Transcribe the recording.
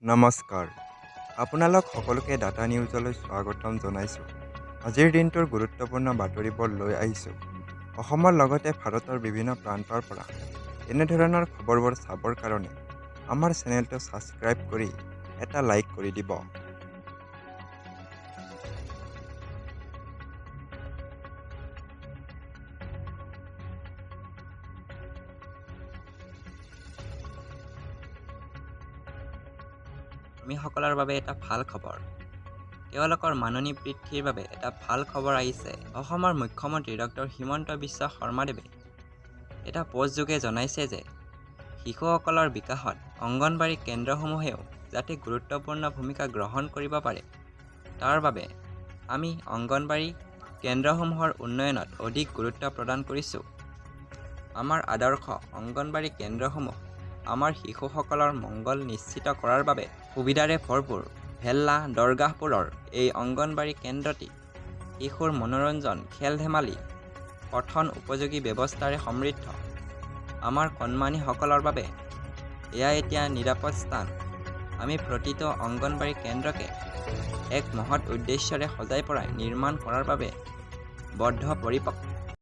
নমস্কাৰ, আপোনালোক সকলোকে ডাটা নিউজলৈ স্বাগতম জনাইছোঁ। আজিৰ দিনটোৰ গুৰুত্বপূৰ্ণ বাতৰিবোৰ লৈ আহিছোঁ। অসমৰ লগতে ভাৰতৰ বিভিন্ন প্ৰান্তৰ পৰা এনেধৰণৰ খবৰবোৰ চাবৰ কাৰণে আমাৰ চেনেলটো ছাবস্ক্ৰাইব কৰি এটা লাইক কৰি দিব। কৰ্মীসকলৰ বাবে এটা ভাল খবৰ। তেওঁলোকৰ মাননি বৃদ্ধিৰ বাবে এটা ভাল খবৰ আহিছে। অসমৰ মুখ্যমন্ত্ৰী ডক্টৰ হিমন্ত বিশ্ব শৰ্মাদেৱে এটা পোষ্টযোগে জনাইছে যে শিশুসকলৰ বিকাশত অংগনবাড়ী কেন্দ্ৰসমূহেও যাতে গুৰুত্বপূৰ্ণ ভূমিকা গ্ৰহণ কৰিব পাৰে, তাৰ বাবে আমি অংগনবাড়ী কেন্দ্ৰসমূহৰ উন্নয়নত অধিক গুৰুত্ব প্ৰদান কৰিছোঁ। আমাৰ আদৰ্শ অংগনবাড়ী কেন্দ্ৰসমূহ আমাৰ শিশুসকলৰ মংগল নিশ্চিত কৰাৰ বাবে সুবিধাৰে ভৰপূৰ। ভেল্লা দৰগাহপুৰৰ এই অংগনবাড়ী কেন্দ্ৰটি শিশুৰ মনোৰঞ্জন, খেল-ধেমালি, পঠন উপযোগী ব্যৱস্থাৰে সমৃদ্ধ। আমাৰ কণমানিসকলৰ বাবে এয়া এতিয়া নিৰাপদ স্থান। আমি প্ৰতিটো অংগনবাড়ী কেন্দ্ৰকে এক মহৎ উদ্দেশ্যৰে সজাই পৰাই নিৰ্মাণ কৰাৰ বাবে বদ্ধপৰিপক্ক।